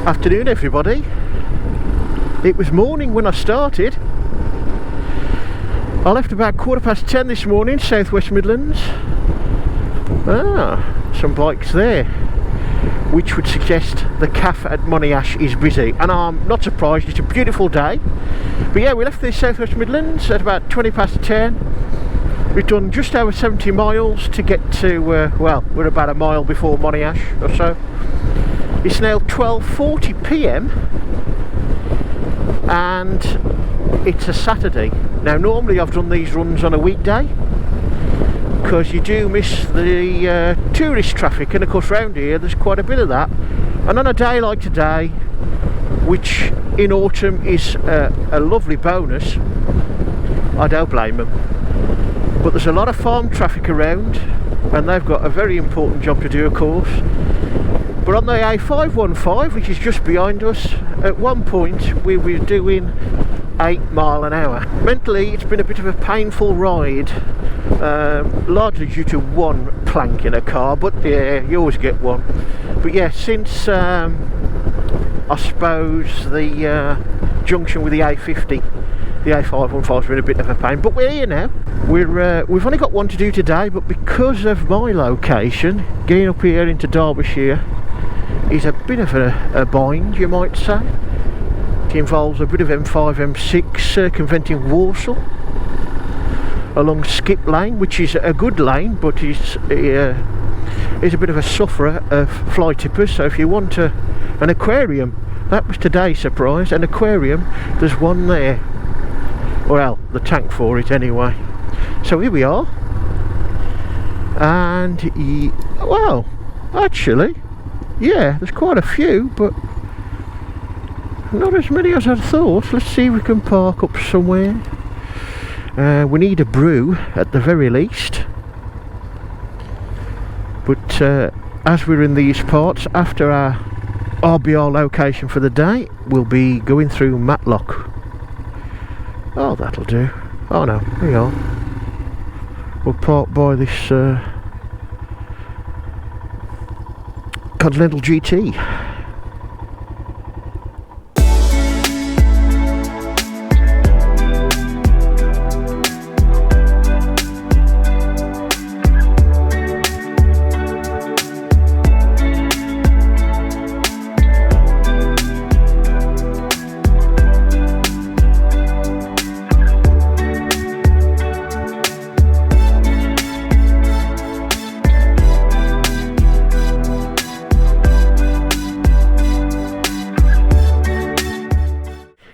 Afternoon everybody. It was morning when I started. I left about 10:15 this morning, Southwest Midlands. Some bikes there, which would suggest the cafe at Monash is busy, and I'm not surprised. It's a beautiful day. But yeah, we left the Southwest Midlands at about 10:20. We've done just over 70 miles to get to, well, we're about a mile before Monash or so. It's now 12:40 p.m. and it's a Saturday. Now normally I've done these runs on a weekday because you do miss the tourist traffic, and of course round here there's quite a bit of that, and on a day like today, which in autumn is a lovely bonus, I don't blame them. But there's a lot of farm traffic around and they've got a very important job to do, of course. But on the A515, which is just behind us, at one point we were doing 8 miles an hour. Mentally it's been a bit of a painful ride, largely due to one plank in a car, but yeah, you always get one. But yeah, since I suppose the junction with the A50, the A515's been a bit of a pain, but we're here now. We've only got one to do today, but because of my location, getting up here into Derbyshire is a bit of a bind, you might say. It involves a bit of M5, M6 circumventing Walsall along Skip Lane, which is a good lane, but is a bit of a sufferer of fly tippers. So if you want an aquarium, that was today's surprise, an aquarium, there's one there. Well, the tank for it anyway. So here we are, and well, actually, yeah, there's quite a few, but not as many as I thought. Let's see if we can park up somewhere. We need a brew at the very least, but as we're in these parts, after our RBR location for the day, we'll be going through Matlock. Oh, that'll do. Oh no, here we are. We'll park by this Continental GT.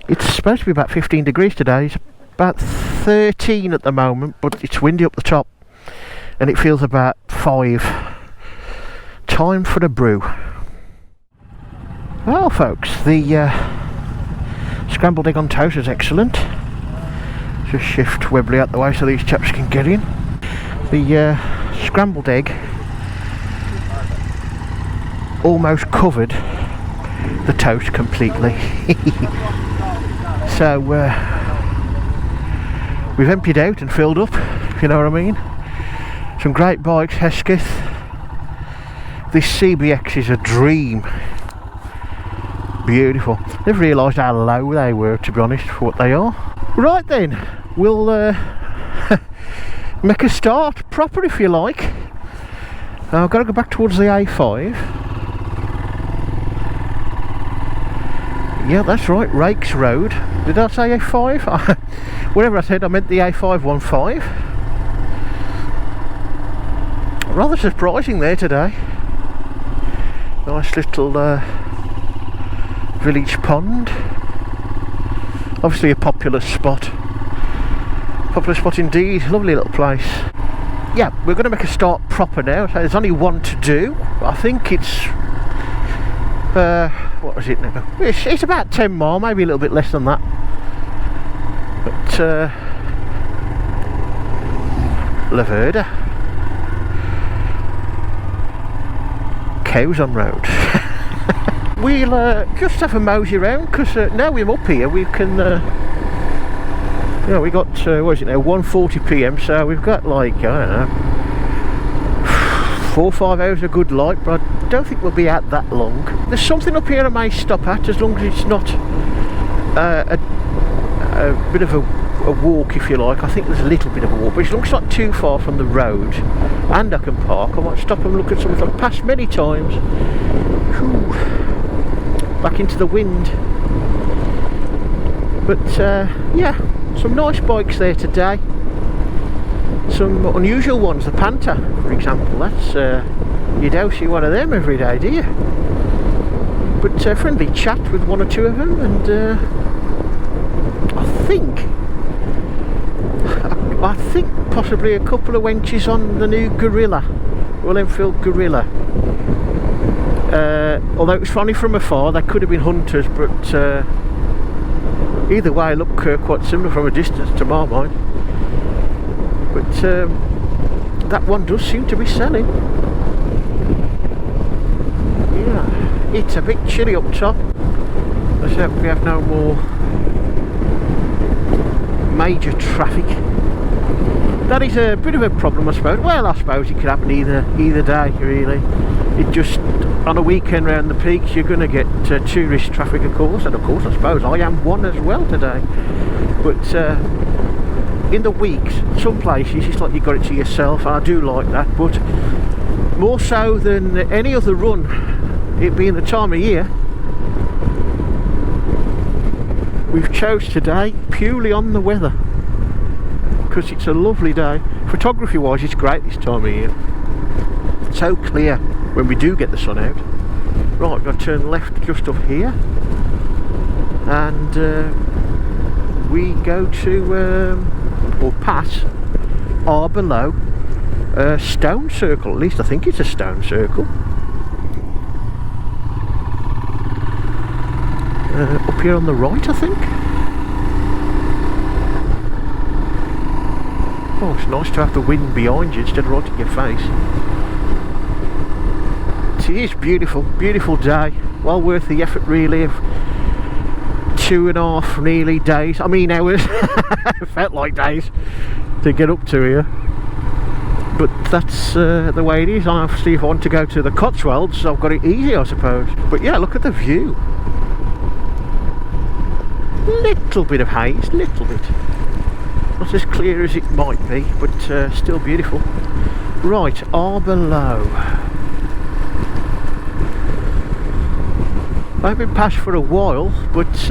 It's supposed to be about 15 degrees today. It's about 13 at the moment, but it's windy up the top and it feels about 5. Time for the brew. Well folks, the scrambled egg on toast is excellent. Just shift Webley out the way so these chaps can get in. The scrambled egg almost covered the toast completely. So we've emptied out and filled up, if you know what I mean. Some great bikes, Hesketh. This CBX is a dream. Beautiful. Never realised how low they were, to be honest, for what they are. Right then, we'll make a start proper, if you like. I've got to go back towards the A5. Yeah, that's right, Rakes Road. Did I say A5? Whatever I said, I meant the A515. Rather surprising there today. Nice little village pond. Obviously a popular spot. Popular spot indeed, lovely little place. Yeah, we're going to make a start proper now. So there's only one to do. I think it's what is it now? It's about 10 miles, maybe a little bit less than that. But Laverda. Cows on road. we'll just have a mosey around, because now we're up here we can you know, we got what is it now, 1:40 p.m, so we've got like, I don't know, 4 or 5 hours of good light, but I don't think we'll be out that long. There's something up here I may stop at, as long as it's not a bit of a walk, if you like. I think there's a little bit of a walk, but as long as it's not too far from the road and I can park, I might stop and look at something I've passed many times. Whew. Back into the wind. But yeah, some nice bikes there today. Some unusual ones, the Panther for example. That's you don't see one of them every day, do you? But friendly chat with one or two of them, and I think possibly a couple of wenches on the new Gorilla, Royal Enfield Gorilla. Although it was funny from afar, they could have been hunters, but either way look quite similar from a distance to my mind. But that one does seem to be selling. Yeah, it's a bit chilly up top. Let's hope we have no more major traffic. That is a bit of a problem, I suppose. Well, I suppose it could happen either day, really. It just, on a weekend round the peaks, you're going to get tourist traffic, of course, and of course I suppose I am one as well today. But in the weeks, some places it's like you got it to yourself, and I do like that, but more so than any other run, it being the time of year, we've chose today purely on the weather, because it's a lovely day. Photography wise it's great this time of year, it's so clear when we do get the sun out. Right, I've got to turn left just up here, and we go to or pass or below a stone circle. At least I think it's a stone circle. Up here on the right, I think. Oh, it's nice to have the wind behind you instead of right in your face. It is beautiful, beautiful day. Well worth the effort really of 2.5 nearly days, I mean hours, it felt like days to get up to here. But that's the way it is. Obviously if I want to go to the Cotswolds, I've got it easy, I suppose. But yeah, look at the view. Little bit of haze, little bit. Not as clear as it might be, but still beautiful. Right, Arbelow. I've been past for a while, but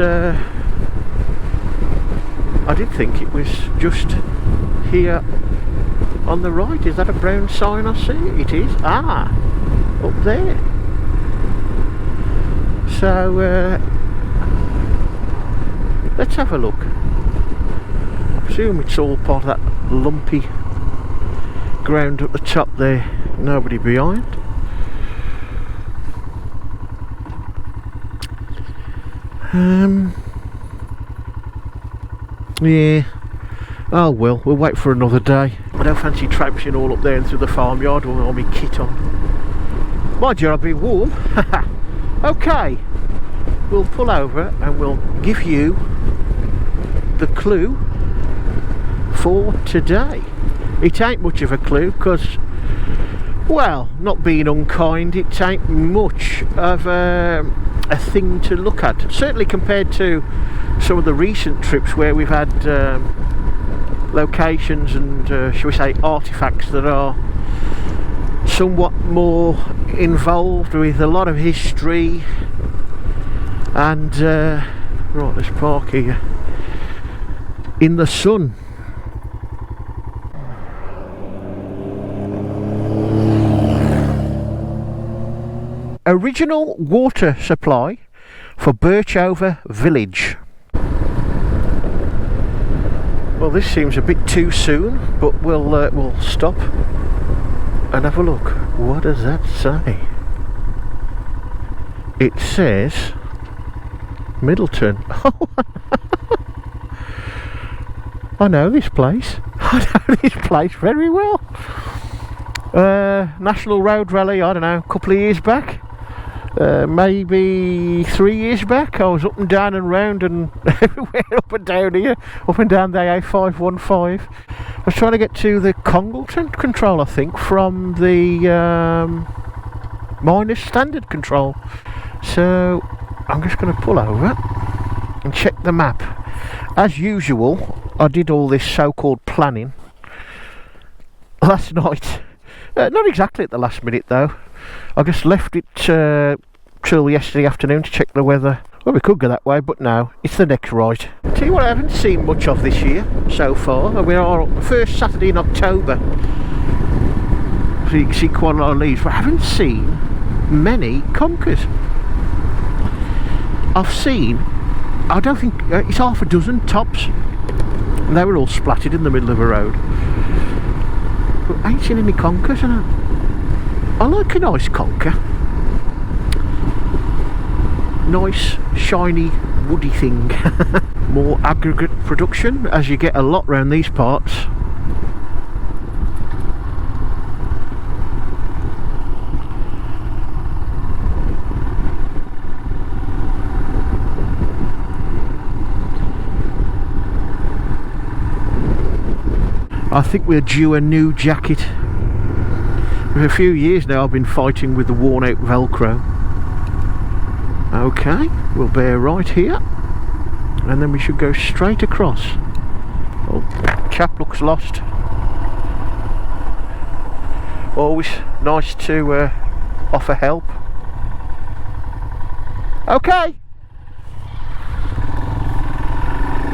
I did think it was just here on the right. Is that a brown sign I see? It is. Ah, up there. So let's have a look. I presume it's all part of that lumpy ground at the top there. Nobody behind. Yeah. Oh well, we'll wait for another day. I don't fancy traipsing all up there and through the farmyard with all my kit on. Mind you, I'll be warm. Okay, we'll pull over and we'll give you the clue for today. It ain't much of a clue because, well, not being unkind, it ain't much of a thing to look at. Certainly compared to some of the recent trips where we've had locations and shall we say artifacts that are somewhat more involved with a lot of history. And right, let's park here in the sun. Original water supply for Birchover Village. Well, this seems a bit too soon, but we'll stop and have a look. What does that say? It says Middleton. I know this place. I know this place very well. National Road Rally, I don't know, a couple of years back. maybe 3 years back. I was up and down and round and everywhere, up and down here, up and down the A515. I was trying to get to the Congleton control, I think, from the minus standard control. So I'm just going to pull over and check the map. As usual, I did all this so-called planning last night. Not exactly at the last minute though. I just left it till yesterday afternoon to check the weather. Well, we could go that way, but no, it's the next right. Tell you what, I haven't seen much of this year so far. We are the first Saturday in October, so you can see quite a lot of leaves, but I haven't seen many conkers. I've seen, I don't think, it's half a dozen tops, and they were all splattered in the middle of a road. But I ain't seen any conkers, and I like a nice conker. Nice, shiny, woody thing. More aggregate production, as you get a lot round these parts. I think we're due a new jacket. For a few years now I've been fighting with the worn out Velcro. Okay, we'll bear right here and then we should go straight across. Oh, chap looks lost. Always nice to offer help. Okay.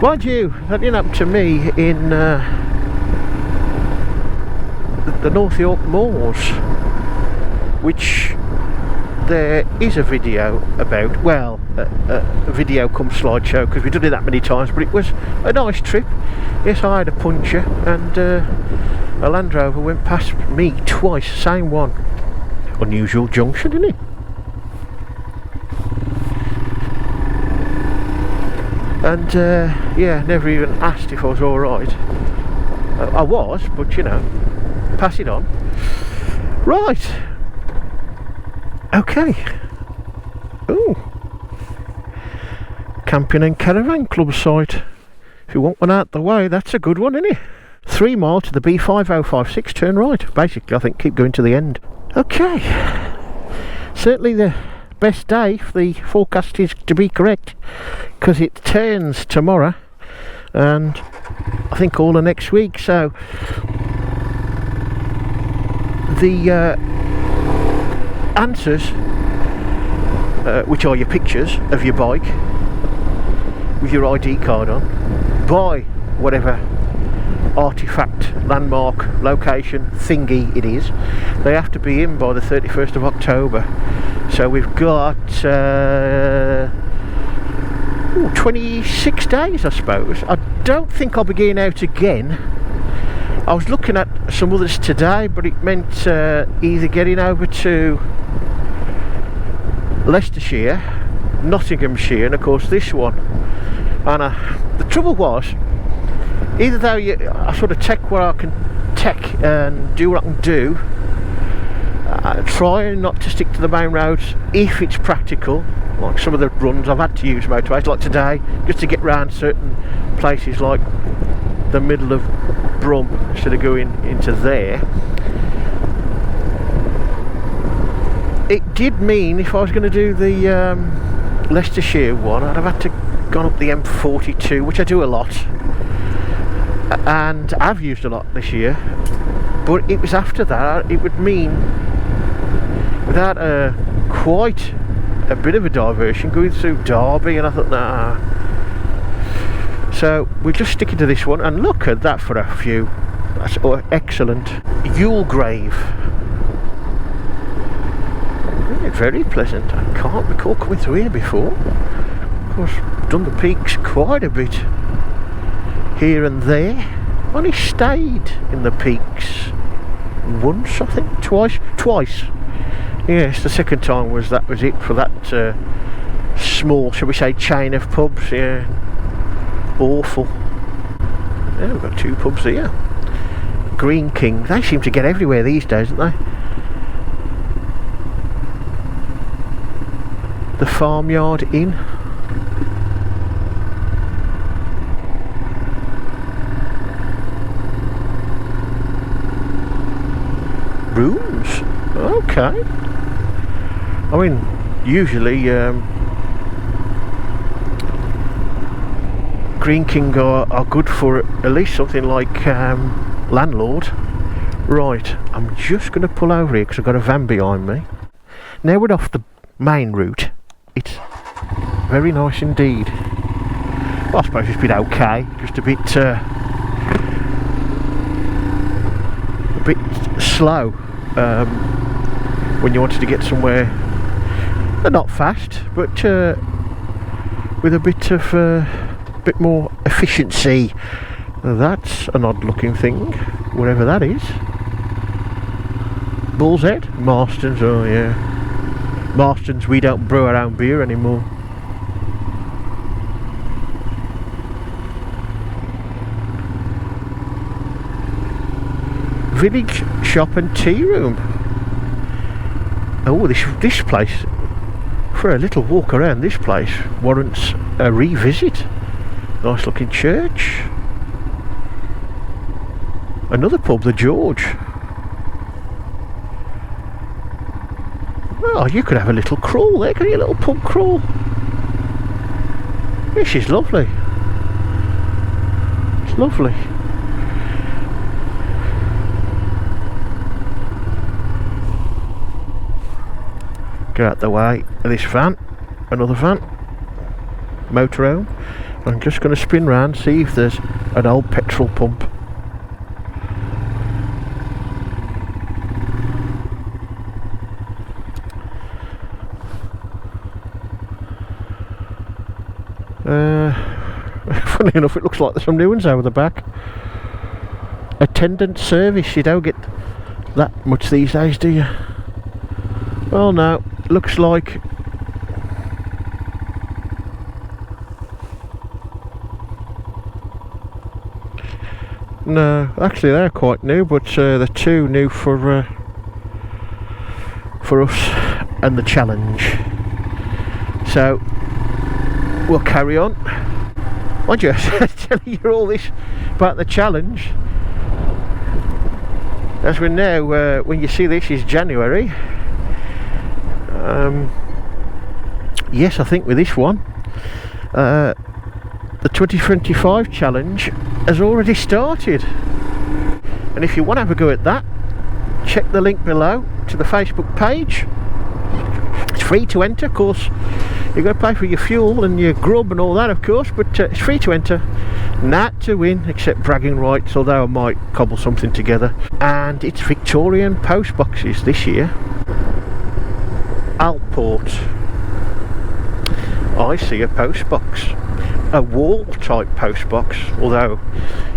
Mind you, that didn't happen to me in the North York Moors, which there is a video about. Well, a video come slideshow, because we've done it that many times, but it was a nice trip. Yes, I had a puncture and a Land Rover went past me twice, same one. Unusual junction, isn't it? And yeah, never even asked if I was alright. I was, but you know, pass it on. Right. Okay. Ooh. Camping and Caravan Club site. If you want one out the way, that's a good one, isn't it? 3 mile to the B5056, turn right. Basically, I think keep going to the end. Okay. Certainly the best day if the forecast is to be correct, because it turns tomorrow and I think all the next week. So the answers, which are your pictures of your bike with your ID card on, by whatever artifact, landmark, location, thingy it is, they have to be in by the 31st of October. So we've got 26 days, I suppose. I don't think I'll be getting out again. I was looking at some others today, but it meant either getting over to Leicestershire, Nottinghamshire, and of course this one. And the trouble was, either though I sort of take what I can take and do what I can do, try not to stick to the main roads if it's practical. Like some of the runs I've had to use motorways, like today, just to get round certain places like the middle of Brum instead of going into there. It did mean if I was going to do the Leicestershire one, I'd have had to gone up the M42, which I do a lot, and I've used a lot this year. But it was after that, it would mean without quite a bit of a diversion going through Derby, and I thought, nah. So we're just sticking to this one, and look at that for a view. That's excellent. Yule Grave. Really very pleasant. I can't recall coming through here before. Of course, I've done the peaks quite a bit here and there. Only stayed in the peaks once, I think, twice. Yes, the second time was it for that small, shall we say, chain of pubs. Yeah, awful. Yeah, we've got 2 pubs here. Green King. They seem to get everywhere these days, don't they? farmyard inn. Rooms? Okay. I mean, usually Green King are good for at least something like landlord. Right, I'm just going to pull over here because I've got a van behind me. Now we're off the main route. It's very nice indeed. Well, I suppose it's been okay, just a bit slow when you wanted to get somewhere, not fast, but with a bit more efficiency. That's an odd looking thing, whatever that is. Bull's Head? Marston's, oh yeah. Marston's, we don't brew our own beer anymore. Village shop and tea room. Oh, this place, for a little walk around this place, warrants a revisit. Nice looking church. Another pub, the George. Oh, you could have a little crawl there, could you? A little pub crawl. This is lovely. It's lovely. Get out the way of this van. Another van. Motorhome. I'm just going to spin round, see if there's an old petrol pump. Funny enough, it looks like there's some new ones over the back. Attendant service, you don't get that much these days, do you? Well, no, looks like no, actually they're quite new, but they're too new for us and the challenge. So we'll carry on. Mind you, telling you all this about the challenge, as we know, when you see this is January. Yes, I think with this one, the 2025 challenge has already started. And if you want to have a go at that, check the link below to the Facebook page. It's free to enter, of course. You've got to pay for your fuel and your grub and all that, of course, but it's free to enter. Not to win, except bragging rights, although I might cobble something together. And it's Victorian post boxes this year. Alport. I see a post box. A wall type post box, although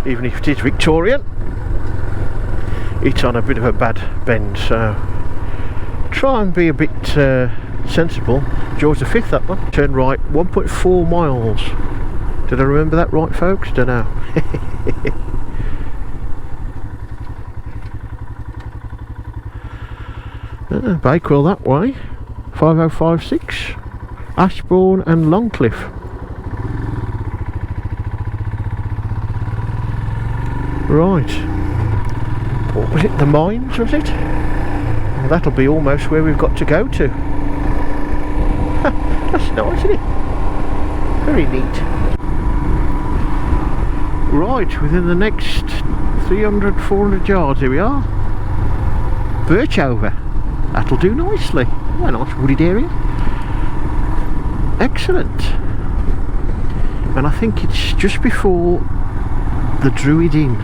even if it is Victorian, it's on a bit of a bad bend, so try and be a bit sensible. George V, that one. Turn right 1.4 miles. Did I remember that right, folks? Don't know. Bakewell that way. 5056. Ashbourne and Longcliffe. Right. What was it? The mines, was it? Well, that'll be almost where we've got to go to. That's nice, isn't it? Very neat. Right, within the next 300, 400 yards, here we are. Birchover. That'll do nicely. A nice wooded area. Excellent. And I think it's just before the Druid Inn,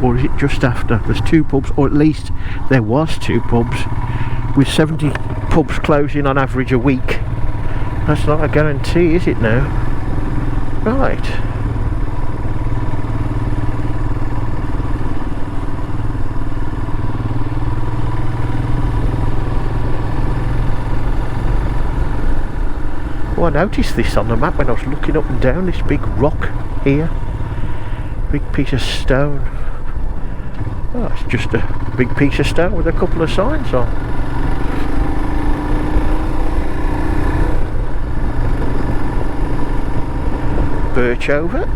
or is it just after? There's two pubs, or at least there was two pubs, with 70 pubs closing on average a week. That's not a guarantee, is it now? Right. Well, I noticed this on the map when I was looking up and down, this big rock here. Big piece of stone. Oh, it's just a big piece of stone with a couple of signs on. Birchover.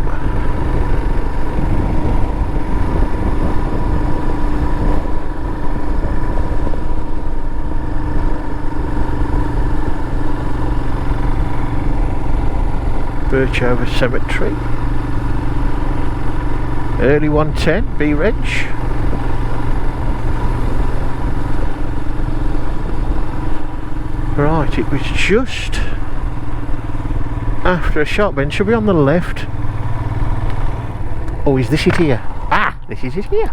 Birchover Cemetery. Early 110, B-Reg. Right, it was just after a sharp bend. Should be on the left. Oh, is this it here? Ah, this is it here.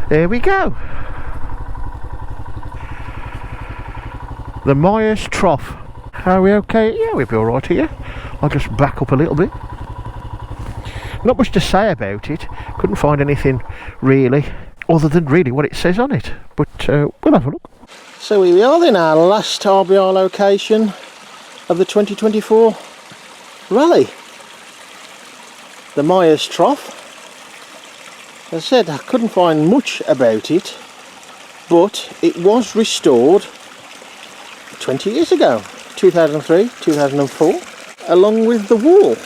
There we go. The Myers Trough. Are we okay? Yeah, we'll be alright here. I'll just back up a little bit. Not much to say about it. Couldn't find anything really, other than really what it says on it. But we'll have a look. So here we are then, our last RBR location of the 2024 rally. The Myers Trough. As I said, I couldn't find much about it, but it was restored 20 years ago, 2003, 2004, along with the wall.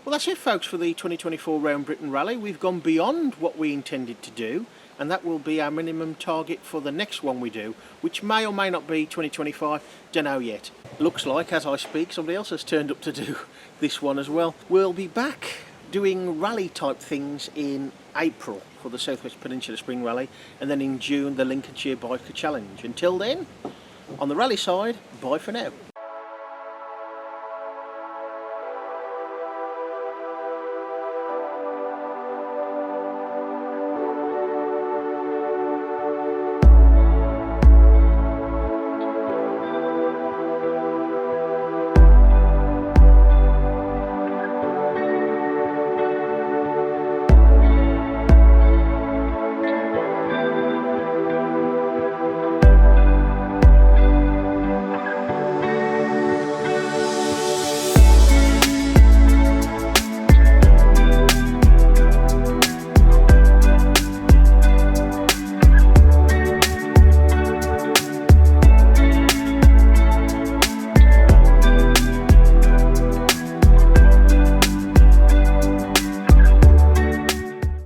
Well, that's it folks for the 2024 Round Britain Rally. We've gone beyond what we intended to do, and that will be our minimum target for the next one we do, which may or may not be 2025, don't know yet. Looks like, as I speak, somebody else has turned up to do this one as well. We'll be back doing rally type things in April for the South West Peninsula Spring Rally, and then in June the Lincolnshire Biker Challenge. Until then, on the rally side, bye for now.